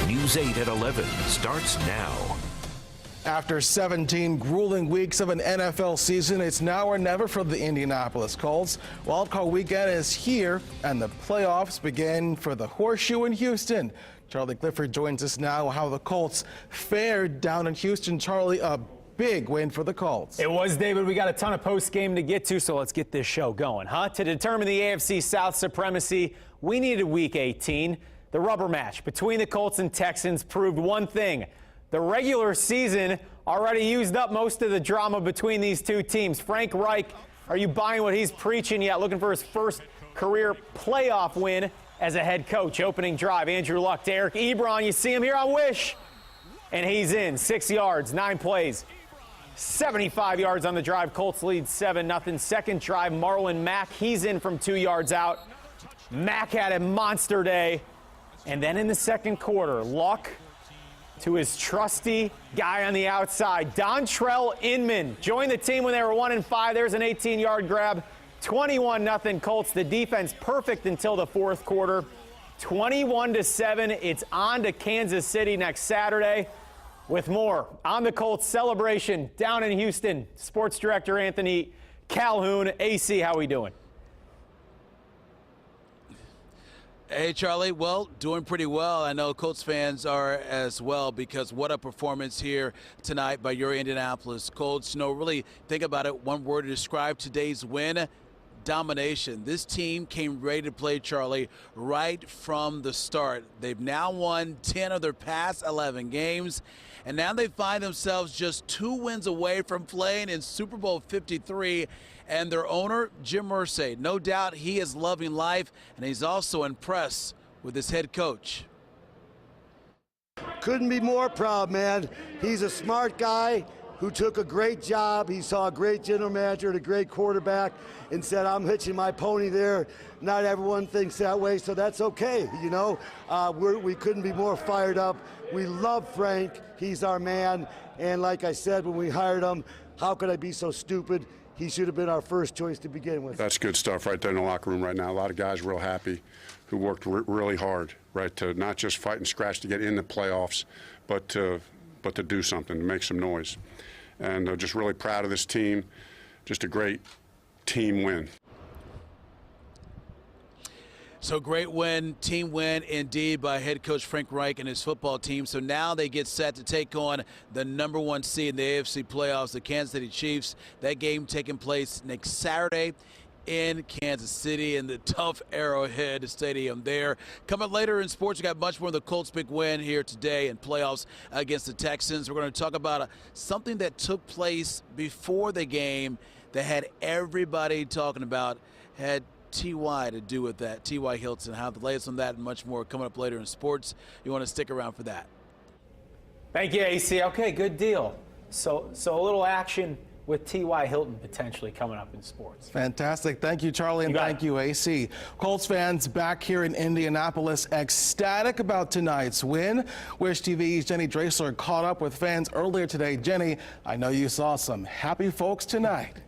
News 8 at 11 starts now. After 17 grueling weeks of an NFL season, it's now or never for the Indianapolis Colts. Wildcard weekend is here, and the playoffs begin for the Horseshoe in Houston. Charlie Clifford joins us now. How the Colts fared down in Houston. Charlie, a big win for the Colts. It was, David. We got a ton of post-game to get to, so let's get this show going, huh? To determine the AFC South supremacy, we needed Week 18. The rubber match between the Colts and Texans proved one thing. The regular season already used up most of the drama between these two teams. Frank Reich, are you buying what he's preaching yet? Looking for his first career playoff win as a head coach. Opening drive, Andrew Luck to Eric Ebron. You see him here on Wish. And he's in. 6 yards, 9 plays. 75 yards on the drive. Colts lead 7-0. Second drive, Marlon Mack. He's in from 2 yards out. Mack had a monster day. And then in the second quarter, Luck to his trusty guy on the outside, Dontrell Inman. Joined the team when they were 1-5. There's an 18-yard grab. 21-0 Colts. The defense perfect until the fourth quarter. 21-7. It's on to Kansas City next Saturday. With more on the Colts celebration down in Houston, Sports Director Anthony Calhoun. AC, how we doing? Hey, Charlie. Well, doing pretty well. I know Colts fans are as well, because what a performance here tonight by your Indianapolis Colts. You know, really think about it. One word to describe today's win: domination. This team came ready to play, Charlie, right from the start. They've now won 10 of their past 11 games, and now they find themselves just 2 wins away from playing in Super Bowl 53. And their owner, Jim Irsay, no doubt he is loving life, and he's also impressed with his head coach. Couldn't be more proud, man. He's a smart guy who took a great job. He saw a great general manager and a great quarterback and said, I'm hitching my pony there. Not everyone thinks that way, so that's okay, you know. We couldn't be more fired up. We love Frank. He's our man. And like I said, when we hired him, how could I be so stupid? He should have been our first choice to begin with. That's good stuff right there in the locker room right now. A lot of guys real happy who worked really hard, right, to not just fight and scratch to get in the playoffs, but to do something, to make some noise. And just really proud of this team. Just a great team win. So great win, team win indeed by head coach Frank Reich and his football team. So now they get set to take on the #1 seed in the AFC playoffs, the Kansas City Chiefs. That game taking place next Saturday in Kansas City in the tough Arrowhead Stadium there. Coming later in sports, we got much more of the Colts' big win here today in playoffs against the Texans. We're going to talk about something that took place before the game that had everybody talking about, had T.Y. to do with that. T.Y. Hilton, how the latest on that and much more coming up later in sports. You want to stick around for that. Thank you, AC. Okay, good deal. So a little action with T.Y. Hilton potentially coming up in sports. Fantastic. Thank you, Charlie, and thank you, AC. Colts fans back here in Indianapolis ecstatic about tonight's win. Wish TV's Jenny Drasler caught up with fans earlier today. Jenny, I know you saw some happy folks tonight.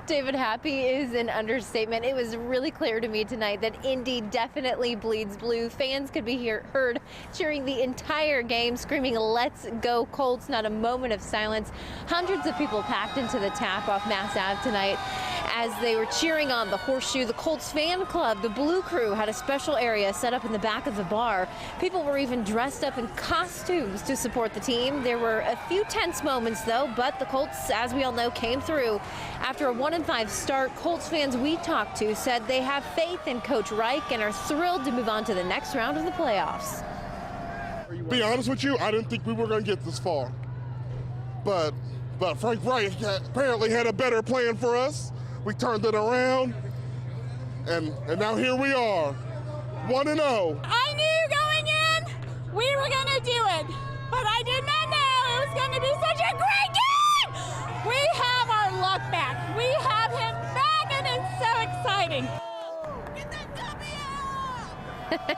David, happy is an understatement. It was really clear to me tonight that Indy definitely bleeds blue. Fans could be heard cheering the entire game, screaming, "Let's go Colts," not a moment of silence. Hundreds of people packed into the TAP off Mass Ave tonight as they were cheering on the Horseshoe. The Colts fan club, the Blue Crew, had a special area set up in the back of the bar. People were even dressed up in costumes to support the team. There were a few tense moments, though, but the Colts, as we all know, came through. After a 1-5 start, Colts fans we talked to said they have faith in Coach Reich and are thrilled to move on to the next round of the playoffs. Be honest with you, I didn't think we were going to get this far. But Frank Reich apparently had a better plan for us. We turned it around, and now here we are, 1-0. I knew going in we were going to do it, but I did not know it was going to be such a great game. We have our luck back. We have him back, and it's so exciting.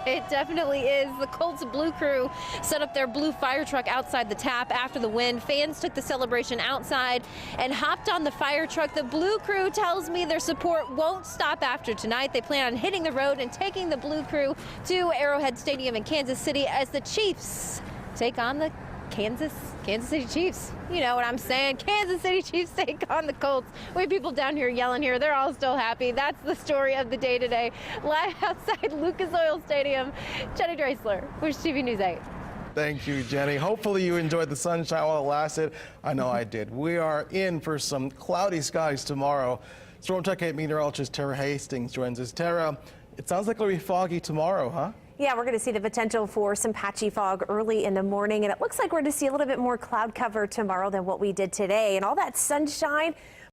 It definitely is. The Colts Blue Crew set up their blue fire truck outside the tap after the win. Fans took the celebration outside and hopped on the fire truck. The Blue Crew tells me their support won't stop after tonight. They plan on hitting the road and taking the Blue Crew to Arrowhead Stadium in Kansas City as the Chiefs take on the Kansas City Chiefs. You know what I'm saying. Kansas City Chiefs take on the Colts. We have people down here yelling here. They're all still happy. That's the story of the day today. Live outside Lucas Oil Stadium, Jenny Dreisler, Wish TV News 8. Thank you, Jenny. Hopefully you enjoyed the sunshine while it lasted. I know I did. We are in for some cloudy skies tomorrow. Storm Tech 8 meteorologist Tara Hastings joins us. Tara, it sounds like it'll be foggy tomorrow, huh? Yeah, we're going to see the potential for some patchy fog early in the morning, and it looks like we're going to see a little bit more cloud cover tomorrow than what we did today. And all that sunshine